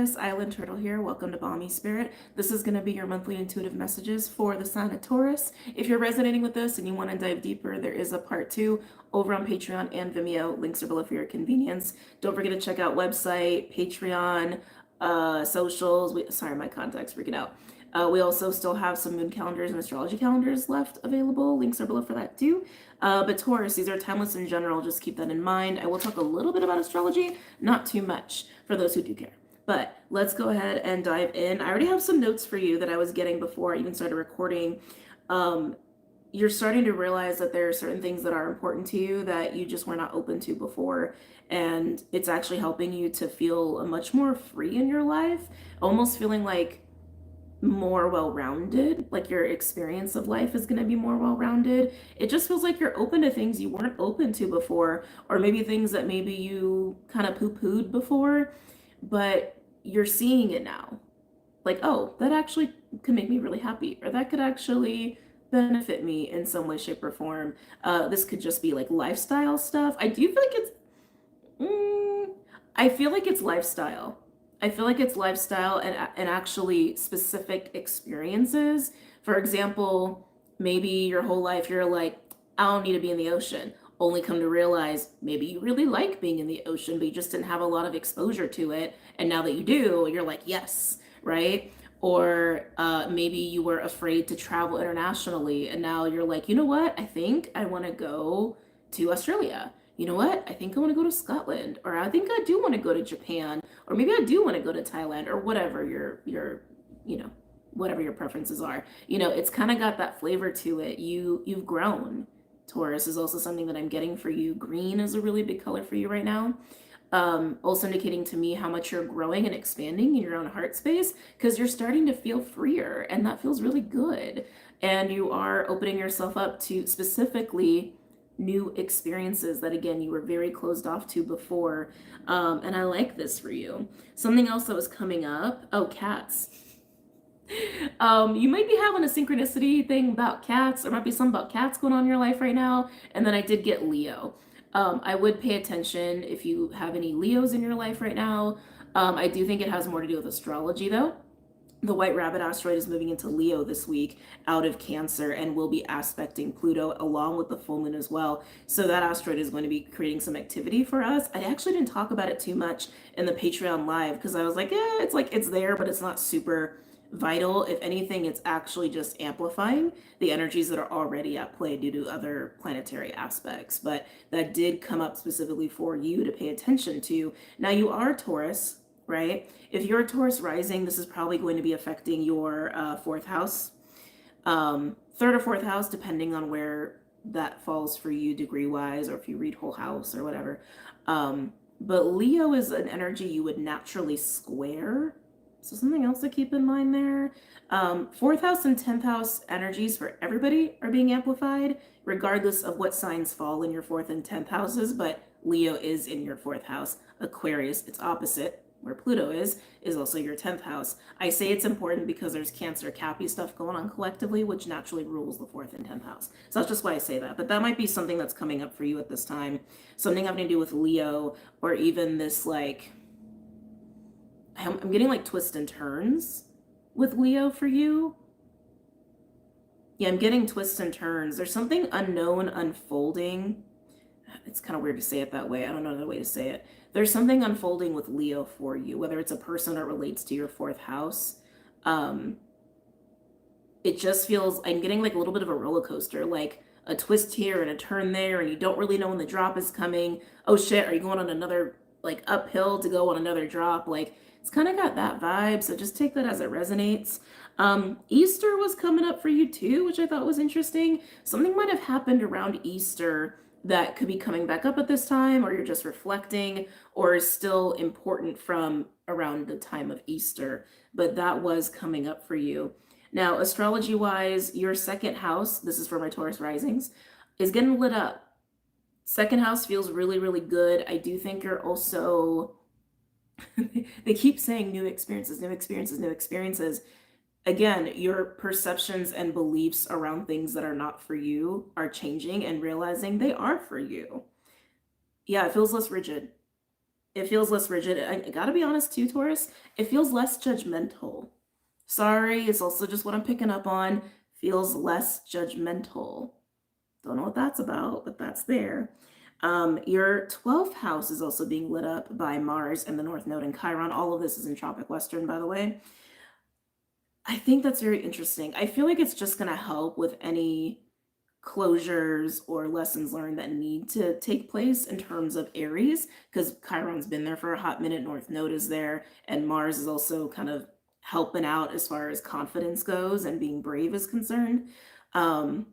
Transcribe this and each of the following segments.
Taurus, Island Turtle here. Welcome to BOMISpirit. This is going to be your monthly intuitive messages for the sign of Taurus. If you're resonating with this and you want to dive deeper, there is a part 2 over on Patreon and Vimeo. Links are below for your convenience. Don't forget to check out website, Patreon, socials. Sorry, my contact's freaking out. We also still have some moon calendars and astrology calendars left available. Links are below for that too. But Taurus, these are timeless in general. Just keep that in mind. I will talk a little bit about astrology, not too much for those who do care. But let's go ahead and dive in. I already have some notes for you that I was getting before I even started recording. You're starting to realize that there are certain things that are important to you that you just were not open to before. And it's actually helping you to feel much more free in your life, almost feeling like more well-rounded, like your experience of life is going to be more well-rounded. It just feels like you're open to things you weren't open to before, or maybe things that maybe you kind of poo-pooed before, but you're seeing it now. Like, oh, that actually could make me really happy, or that could actually benefit me in some way, shape, or form. This could just be like lifestyle stuff. I do feel like I feel like it's lifestyle. I feel like it's lifestyle and actually specific experiences. For example, maybe your whole life you're like, I don't need to be in the ocean. Only come to realize maybe you really like being in the ocean, but you just didn't have a lot of exposure to it. And now that you do, you're like, yes, right? Or maybe you were afraid to travel internationally, and now you're like, you know what? I think I want to go to Australia. You know what? I think I want to go to Scotland, or I think I do want to go to Japan, or maybe I do want to go to Thailand, or whatever whatever your preferences are. It's kind of got that flavor to it. You've grown. Taurus is also something that I'm getting for you. Green is a really big color for you right now. Also indicating to me how much you're growing and expanding in your own heart space, because you're starting to feel freer, and that feels really good. And you are opening yourself up to specifically new experiences that, again, you were very closed off to before. And I like this for you. Something else that was coming up, oh, cats. You might be having a synchronicity thing about cats. There might be something about cats going on in your life right now. And then I did get Leo. I would pay attention if you have any Leos in your life right now. I do think it has more to do with astrology, though. The White Rabbit asteroid is moving into Leo this week out of Cancer and will be aspecting Pluto along with the full moon as well. So that asteroid is going to be creating some activity for us. I actually didn't talk about it too much in the Patreon live because I was like, it's there, but it's not super vital. If anything, it's actually just amplifying the energies that are already at play due to other planetary aspects. But that did come up specifically for you to pay attention to. Now, you are Taurus, right? If you're a Taurus rising, this is probably going to be affecting your 4th house, 3rd or 4th house, depending on where that falls for you degree-wise, or if you read whole house or whatever. But Leo is an energy you would naturally square. So something else to keep in mind there. 4th house and 10th house energies for everybody are being amplified, regardless of what signs fall in your 4th and 10th houses, but Leo is in your 4th house. Aquarius, its opposite, where Pluto is also your 10th house. I say it's important because there's Cancer, Cappy stuff going on collectively, which naturally rules the 4th and 10th house. So that's just why I say that. But that might be something that's coming up for you at this time. Something having to do with Leo, or even this, like, I'm getting like twists and turns with Leo for you. Yeah, I'm getting twists and turns. There's something unknown unfolding. It's kind of weird to say it that way. I don't know another way to say it. There's something unfolding with Leo for you, whether it's a person or relates to your 4th house. It just feels, I'm getting like a little bit of a roller coaster, like a twist here and a turn there, and you don't really know when the drop is coming. Oh shit, are you going on another like uphill to go on another drop? Like, it's kind of got that vibe, so just take that as it resonates. Easter was coming up for you too, which I thought was interesting. Something might have happened around Easter that could be coming back up at this time, or you're just reflecting, or is still important from around the time of Easter, but that was coming up for you. Now, astrology-wise, your 2nd house, this is for my Taurus risings, is getting lit up. 2nd house feels really, really good. I do think you're also... they keep saying new experiences, new experiences, new experiences. Again, your perceptions and beliefs around things that are not for you are changing and realizing they are for you. Yeah, it feels less rigid. It feels less rigid. I gotta be honest too, Taurus. It feels less judgmental. Sorry, it's also just what I'm picking up on. Feels less judgmental. Don't know what that's about, but that's there. Your 12th house is also being lit up by Mars and the North Node and Chiron. All of this is in Tropic Western, by the way. I think that's very interesting. I feel like it's just going to help with any closures or lessons learned that need to take place in terms of Aries, because Chiron's been there for a hot minute, North Node is there, and Mars is also kind of helping out as far as confidence goes and being brave is concerned. Um,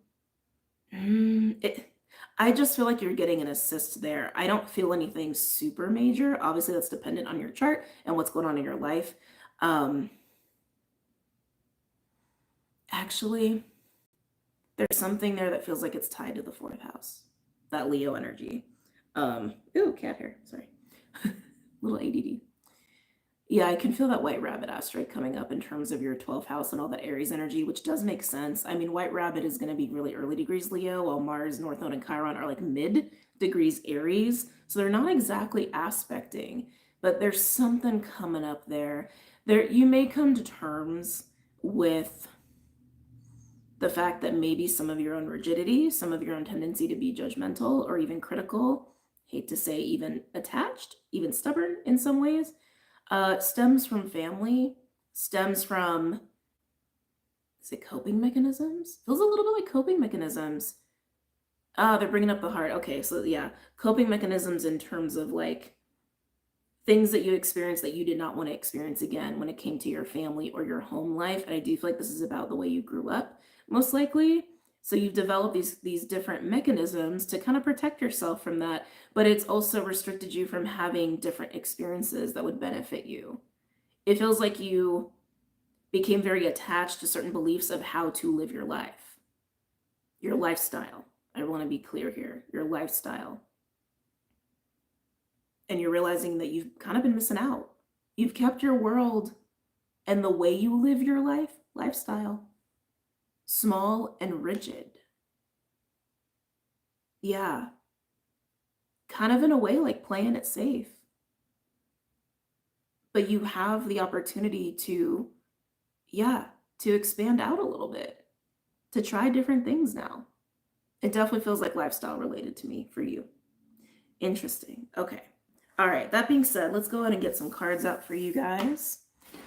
I just feel like you're getting an assist there. I don't feel anything super major. Obviously, that's dependent on your chart and what's going on in your life. Actually, there's something there that feels like it's tied to the 4th house, that Leo energy. Ooh, cat hair, sorry. Little ADD. Yeah, I can feel that White Rabbit asteroid coming up in terms of your 12th house and all that Aries energy, which does make sense. I mean, White Rabbit is going to be really early degrees Leo, while Mars, North Node, and Chiron are like mid degrees Aries. So they're not exactly aspecting, but there's something coming up there. You may come to terms with the fact that maybe some of your own rigidity, some of your own tendency to be judgmental or even critical, hate to say even attached, even stubborn in some ways, stems from family, stems from, is it coping mechanisms? Feels a little bit like coping mechanisms. They're bringing up the heart. Okay, so yeah, coping mechanisms in terms of like things that you experienced that you did not want to experience again when it came to your family or your home life. And I do feel like this is about the way you grew up, most likely. So you've developed these different mechanisms to kind of protect yourself from that, but it's also restricted you from having different experiences that would benefit you. It feels like you became very attached to certain beliefs of how to live your life, your lifestyle. I want to be clear here, your lifestyle. And you're realizing that you've kind of been missing out. You've kept your world and the way you live your lifestyle, small and rigid. Yeah. Kind of in a way like playing it safe. But you have the opportunity to expand out a little bit, to try different things now. It definitely feels like lifestyle related to me for you. Interesting. Okay. All right. That being said, let's go ahead and get some cards out for you guys.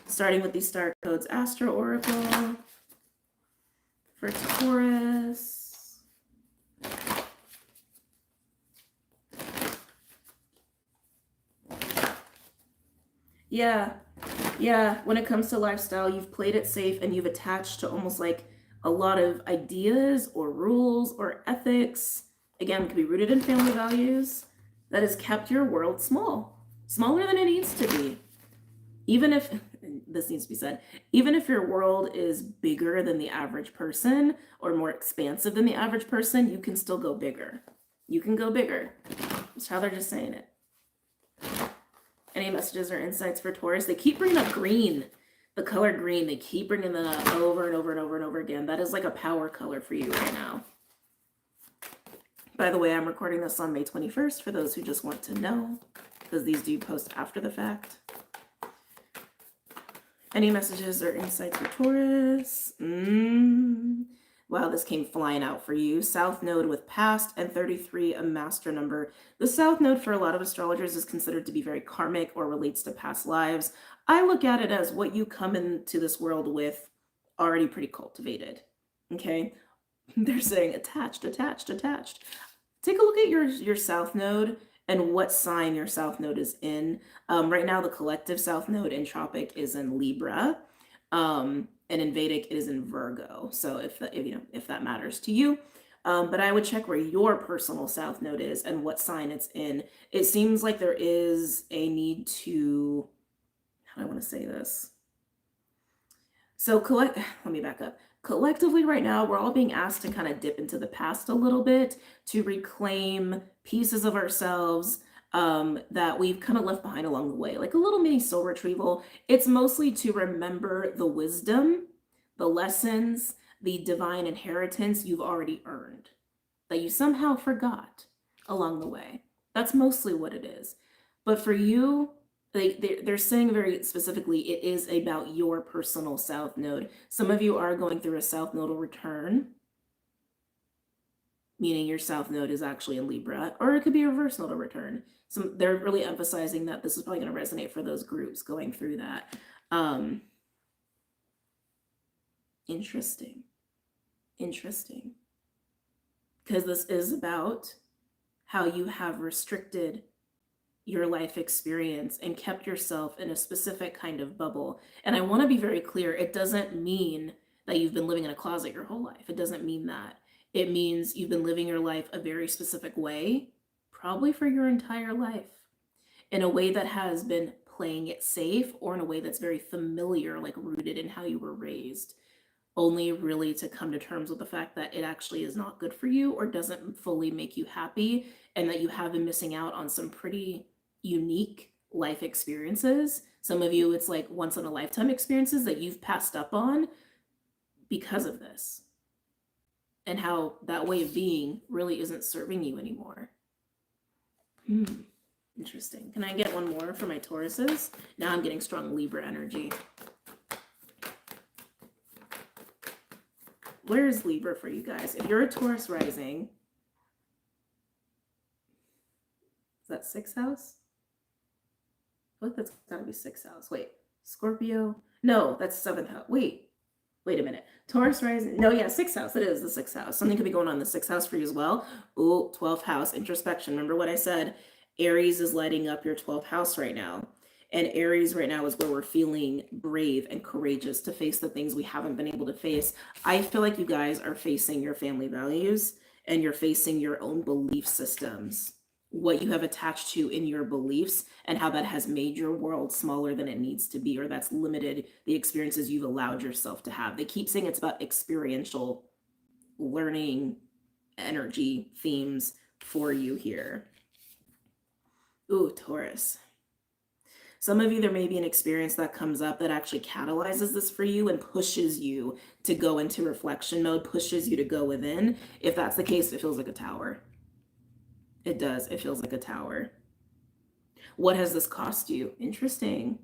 Starting with these star codes, Astro Oracle for Taurus. Yeah, when it comes to lifestyle, you've played it safe and you've attached to almost like a lot of ideas or rules or ethics. Again, it can be rooted in family values that has kept your world small, smaller than it needs to be. Even if, this needs to be said, even if your world is bigger than the average person or more expansive than the average person, you can still go bigger. You can go bigger. That's how they're just saying it. Any messages or insights for Taurus? They keep bringing up green, the color green. They keep bringing that up over and over and over and over again. That is like a power color for you right now. By the way, I'm recording this on May 21st for those who just want to know, because these do post after the fact. Any messages or insights for Taurus? Wow, this came flying out for you. South Node with past and 33, a master number. The South Node for a lot of astrologers is considered to be very karmic or relates to past lives. I look at it as what you come into this world with already pretty cultivated. Okay? They're saying attached, attached, attached. Take a look at your South Node and what sign your South Node is in. Right now, the collective South Node in Tropic is in Libra. And in Vedic, it is in Virgo. So if that matters to you. But I would check where your personal South Node is and what sign it's in. It seems like there is a need to, how do I want to say this? So let me back up. Collectively right now, we're all being asked to kind of dip into the past a little bit to reclaim pieces of ourselves that we've kind of left behind along the way, like a little mini soul retrieval. It's mostly to remember the wisdom, the lessons, the divine inheritance you've already earned that you somehow forgot along the way. That's mostly what it is. But for you, they're saying very specifically, it is about your personal south node. Some of you are going through a south nodal return, meaning your south node is actually in Libra, or it could be a reverse nodal return. They're really emphasizing that this is probably going to resonate for those groups going through that. Interesting. Interesting. Because this is about how you have restricted your life experience and kept yourself in a specific kind of bubble. And I want to be very clear, it doesn't mean that you've been living in a closet your whole life. It doesn't mean that. It means you've been living your life a very specific way, probably for your entire life, in a way that has been playing it safe, or in a way that's very familiar, like rooted in how you were raised, only really to come to terms with the fact that it actually is not good for you or doesn't fully make you happy, and that you have been missing out on some pretty unique life experiences. Some of you, it's like once in a lifetime experiences that you've passed up on because of this, and how that way of being really isn't serving you anymore. Interesting. Can I get one more for my Tauruses? Now I'm getting strong Libra energy. Where's Libra for you guys? If you're a Taurus rising, is that 6th house? I think that's gotta be 6th house. Wait, Scorpio? No, that's 7th house. Wait a minute. Taurus rising? No, yeah, 6th house. It is the 6th house. Something could be going on in the 6th house for you as well. Ooh, 12th house, introspection. Remember what I said? Aries is lighting up your 12th house right now. And Aries right now is where we're feeling brave and courageous to face the things we haven't been able to face. I feel like you guys are facing your family values, and you're facing your own belief systems, what you have attached to in your beliefs, and how that has made your world smaller than it needs to be, or that's limited the experiences you've allowed yourself to have. They keep saying it's about experiential learning energy themes for you here. Ooh, Taurus. Some of you, there may be an experience that comes up that actually catalyzes this for you and pushes you to go into reflection mode, pushes you to go within. If that's the case, it feels like a tower. It does. It feels like a tower. What has this cost you? Interesting.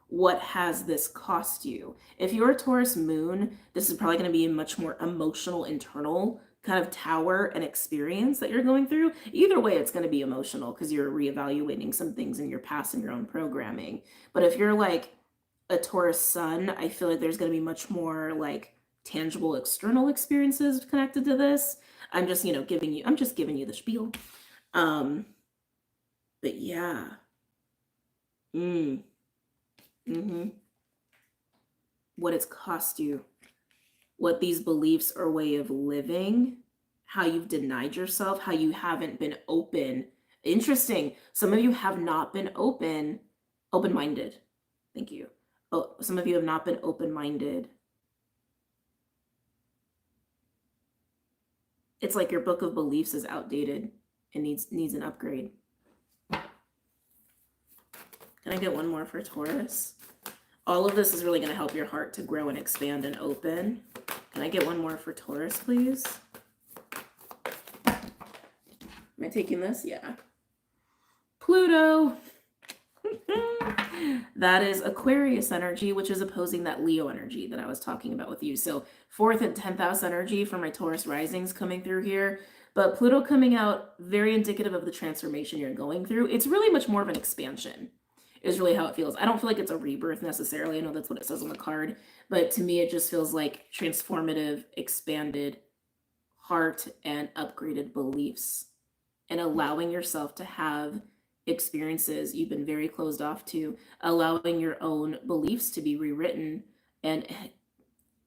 What has this cost you? If you're a Taurus moon, this is probably going to be a much more emotional, internal kind of tower and experience that you're going through. Either way, it's going to be emotional because you're reevaluating some things in your past and your own programming. But if you're like a Taurus sun, I feel like there's going to be much more like tangible external experiences connected to this. I'm just, giving you the spiel. But yeah. What it's cost you, what these beliefs or way of living, how you've denied yourself, how you haven't been open. Interesting. Some of you have not been open-minded. Thank you. Oh, some of you have not been open-minded. It's like your book of beliefs is outdated and needs an upgrade. Can I get one more for Taurus? All of this is really going to help your heart to grow and expand and open. Can I get one more for Taurus, please? Am I taking this? Yeah. Pluto. That is Aquarius energy, which is opposing that Leo energy that I was talking about with you. So 4th and 10th house energy for my Taurus risings coming through here. But Pluto coming out very indicative of the transformation you're going through. It's really much more of an expansion is really how it feels. I don't feel like it's a rebirth necessarily. I know that's what it says on the card. But to me, it just feels like transformative, expanded heart and upgraded beliefs, and allowing yourself to have experiences you've been very closed off to, allowing your own beliefs to be rewritten. And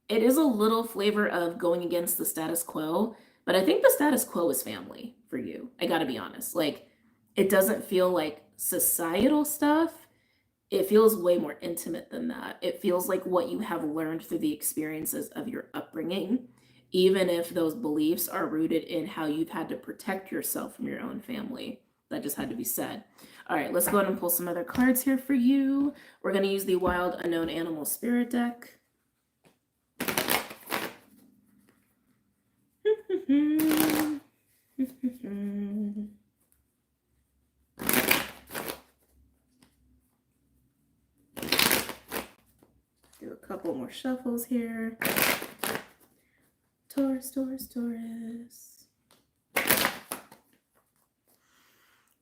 it is a little flavor of going against the status quo, but I think the status quo is family for you. I gotta be honest. Like, it doesn't feel like societal stuff. It feels way more intimate than that. It feels like what you have learned through the experiences of your upbringing, even if those beliefs are rooted in how you've had to protect yourself from your own family. That just had to be said. All right, let's go ahead and pull some other cards here for you. We're going to use the Wild Unknown Animal Spirit deck. couple more shuffles here. Taurus, Taurus, Taurus.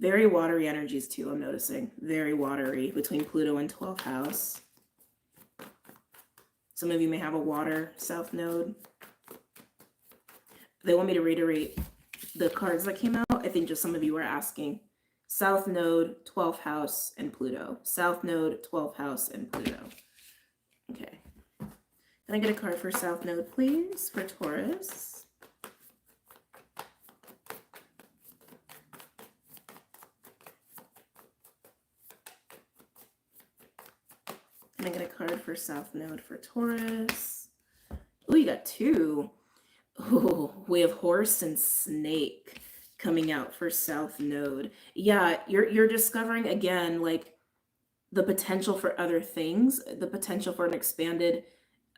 Very watery energies too, I'm noticing. Very watery between Pluto and 12th house. Some of you may have a water south node. They want me to reiterate the cards that came out. I think just some of you are asking. South node, 12th house, and Pluto. South node, 12th house, and Pluto. Okay. Can I get a card for South node, please, for Taurus? Can I get a card for South node for Taurus? Oh, you got two. Oh, we have horse and snake coming out for South node. Yeah, you're discovering again, like, the potential for other things, the potential for an expanded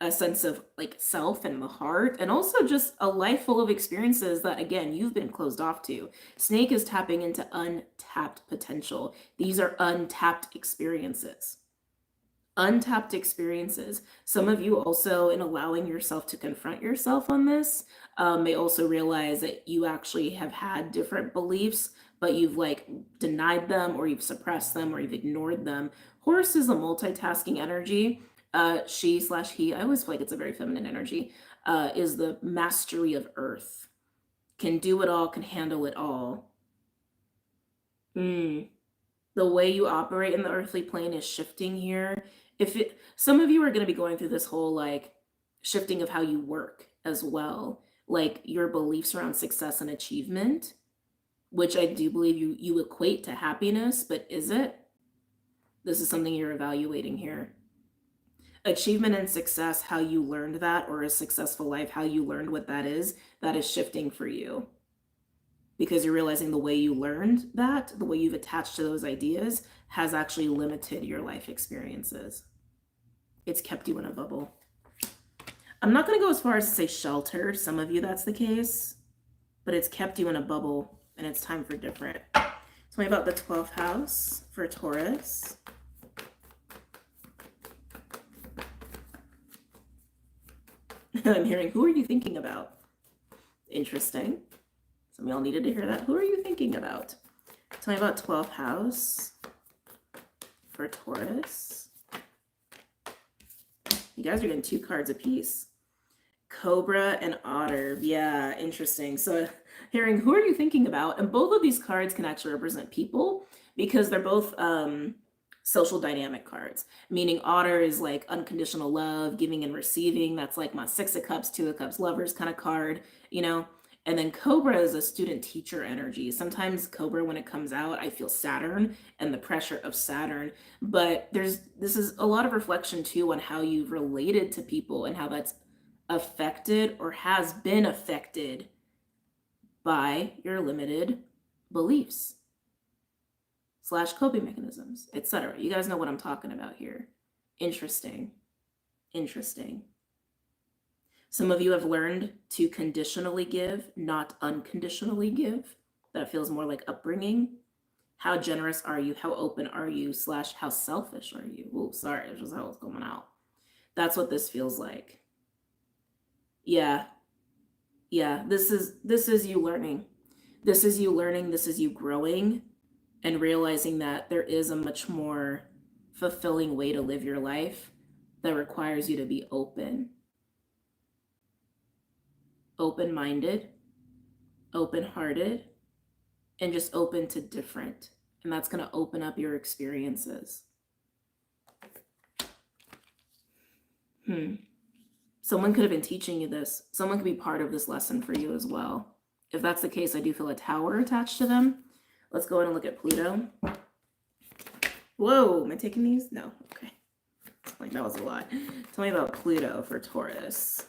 sense of like self and the heart, and also just a life full of experiences that, again, you've been closed off to. Snake is tapping into untapped potential. These are untapped experiences. Untapped experiences. Some of you also, in allowing yourself to confront yourself on this, may also realize that you actually have had different beliefs, but you've like denied them, or you've suppressed them, or you've ignored them. Horse is a multitasking energy. She/he, I always feel like it's a very feminine energy, is the mastery of earth. Can do it all, can handle it all. The way you operate in the earthly plane is shifting here. Some of you are going to be going through this whole like shifting of how you work as well, like your beliefs around success and achievement, which I do believe you equate to happiness, but is it? This is something you're evaluating here. Achievement and success, how you learned that, or a successful life, how you learned what that is shifting for you. Because you're realizing the way you learned that, the way you've attached to those ideas, has actually limited your life experiences. It's kept you in a bubble. I'm not going to go as far as to say sheltered. Some of you that's the case, but it's kept you in a bubble, and it's time for different. Tell me about the 12th house for Taurus. I'm hearing, who are you thinking about? Interesting. Some of y'all needed to hear that. Who are you thinking about? Tell me about 12th house for Taurus. You guys are getting 2 cards apiece. Cobra and Otter. Yeah, interesting. So hearing, who are you thinking about? And both of these cards can actually represent people, because they're both social dynamic cards, meaning Otter is like unconditional love, giving and receiving. That's like my 6 of Cups, 2 of Cups lovers kind of card, you know. And then Cobra is a student teacher energy. Sometimes Cobra, when it comes out, I feel Saturn and the pressure of Saturn. But this is a lot of reflection too on how you've related to people and how that's affected or has been affected by your limited beliefs / coping mechanisms, etc. You guys know what I'm talking about here. Interesting. Interesting. Some of you have learned to conditionally give, not unconditionally give. That feels more like upbringing. How generous are you? How open are you / how selfish are you? Oh, sorry, it's just how it's coming out. That's what this feels like. Yeah. This is you learning. This is you learning. This is you growing and realizing that there is a much more fulfilling way to live your life that requires you to be open. Open-minded, open-hearted, and just open to different. And that's going to open up your experiences. Someone could have been teaching you this. Someone could be part of this lesson for you as well. If that's the case, I do feel a tower attached to them. Let's go ahead and look at Pluto. Whoa, am I taking these? No, okay. Like that was a lot. Tell me about Pluto for Taurus.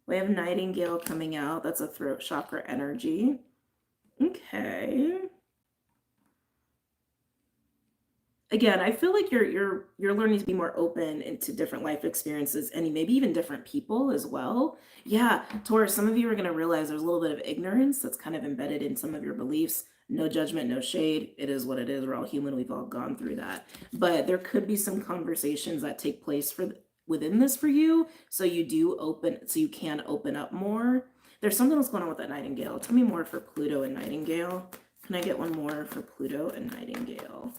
We have Nightingale coming out. That's a throat chakra energy. Okay. again, I feel like you're learning to be more open into different life experiences and maybe even different people as well. Yeah, Taurus, some of you are going to realize there's a little bit of ignorance that's kind of embedded in some of your beliefs. No judgment, no shade. It is what it is. We're all human. We've all gone through that. But there could be some conversations that take place within this for you, so you can open up more. There's something else going on with that Nightingale. Tell me more for Pluto and Nightingale. Can I get one more for Pluto and Nightingale?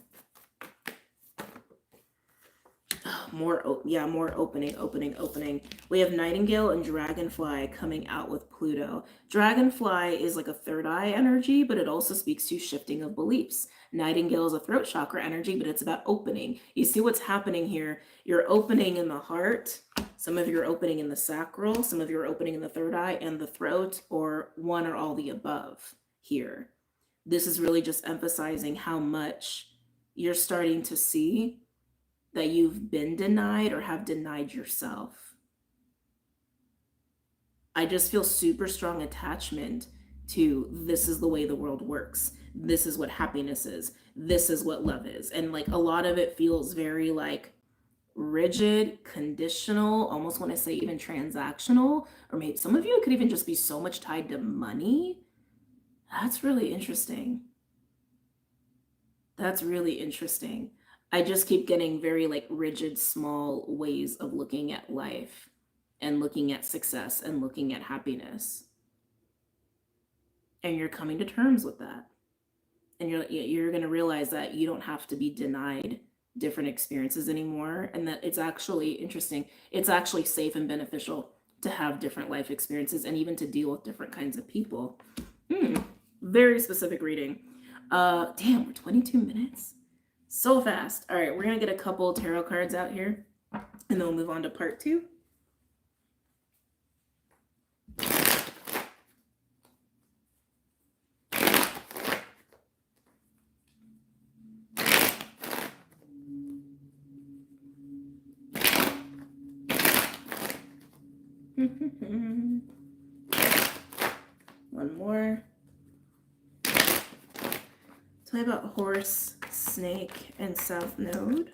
More opening. We have Nightingale and Dragonfly coming out with Pluto. Dragonfly is like a third eye energy, but it also speaks to shifting of beliefs. Nightingale is a throat chakra energy, but it's about opening. You see what's happening here? You're opening in the heart. Some of you are opening in the sacral. Some of you are opening in the third eye and the throat, or one or all the above here. This is really just emphasizing how much you're starting to see that you've been denied or have denied yourself. I just feel super strong attachment to this is the way the world works. This is what happiness is. This is what love is. And like a lot of it feels very like rigid, conditional, almost want to say even transactional, or maybe some of you could even just be so much tied to money. That's really interesting. That's really interesting. I just keep getting very like rigid, small ways of looking at life and looking at success and looking at happiness. And you're coming to terms with that. And you're going to realize that you don't have to be denied different experiences anymore, and that it's actually interesting. It's actually safe and beneficial to have different life experiences and even to deal with different kinds of people. Very specific reading. Damn, we're 22 minutes. So fast. All right, we're going to get a couple tarot cards out here, and then we'll move on to part 2. One more. Tell me about horse, snake, and south node.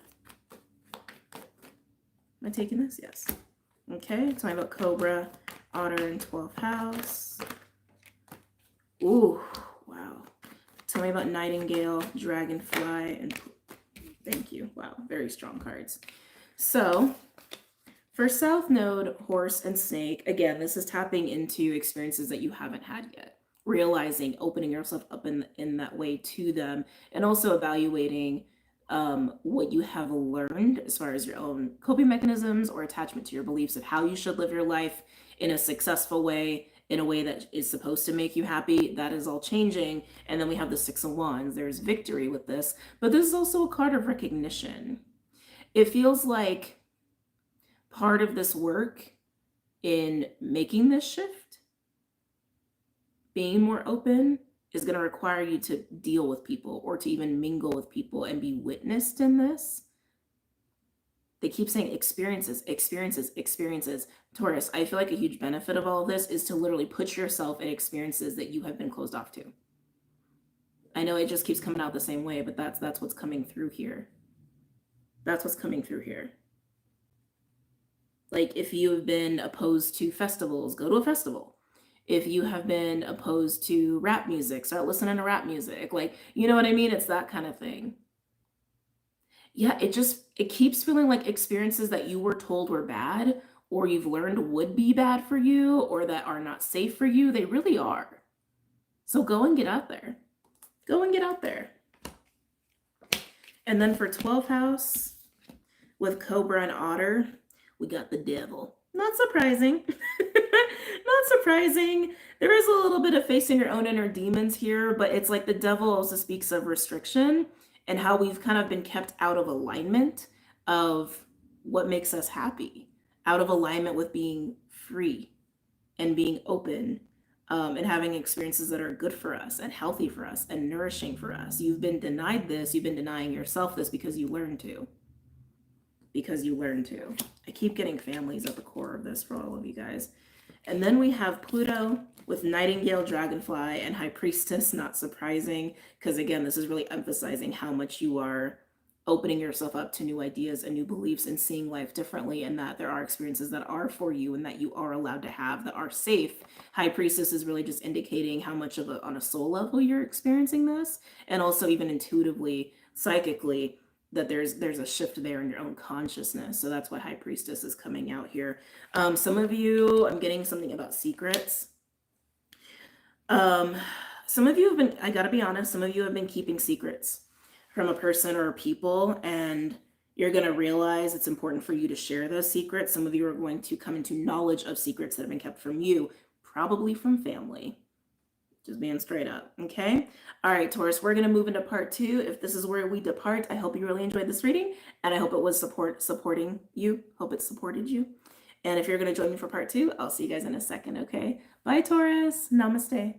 Am I taking this? Yes. Okay. Tell me about cobra, otter, and 12th house. Ooh, wow. Tell me about nightingale, dragonfly, and thank you. Wow, very strong cards. So for south node, horse, and snake, again, this is tapping into experiences that you haven't had yet. Realizing, opening yourself up in that way to them, and also evaluating what you have learned as far as your own coping mechanisms or attachment to your beliefs of how you should live your life in a successful way, in a way that is supposed to make you happy. That is all changing. And then we have the 6 of Wands. There's victory with this, but this is also a card of recognition. It feels like part of this work in making this shift, being more open, is going to require you to deal with people or to even mingle with people and be witnessed in this. They keep saying experiences. Taurus, I feel like a huge benefit of all of this is to literally put yourself in experiences that you have been closed off to. I know it just keeps coming out the same way, but that's what's coming through here. That's what's coming through here. Like if you have been opposed to festivals, go to a festival. If you have been opposed to rap music, start listening to rap music. Like, you know what I mean? It's that kind of thing. Yeah, it keeps feeling like experiences that you were told were bad, or you've learned would be bad for you, or that are not safe for you. They really are. So go and get out there. Go and get out there. And then for 12th house, with Cobra and Otter, we got the Devil. Not surprising. Not surprising. There is a little bit of facing your own inner demons here, but it's like the Devil also speaks of restriction and how we've kind of been kept out of alignment of what makes us happy, out of alignment with being free and being open, and having experiences that are good for us and healthy for us and nourishing for us. You've been denied this. You've been denying yourself this because you learned to. I keep getting families at the core of this for all of you guys. And then we have Pluto with Nightingale, Dragonfly, and High Priestess. Not surprising, because again, this is really emphasizing how much you are opening yourself up to new ideas and new beliefs and seeing life differently, and that there are experiences that are for you and that you are allowed to have that are safe. High Priestess is really just indicating how much of on a soul level you're experiencing this, and also even intuitively, psychically, that there's a shift there in your own consciousness. So that's why High Priestess is coming out here. Some of you, I'm getting something about secrets. Some of you have been, I gotta be honest, some of you have been keeping secrets from a person or people, and you're going to realize it's important for you to share those secrets. Some of you are going to come into knowledge of secrets that have been kept from you, probably from family. Just being straight up, okay? All right, Taurus, we're going to move into part 2. If this is where we depart, I hope you really enjoyed this reading, and I hope it was supporting you. Hope it supported you. And if you're going to join me for part 2, I'll see you guys in a second, okay? Bye, Taurus. Namaste.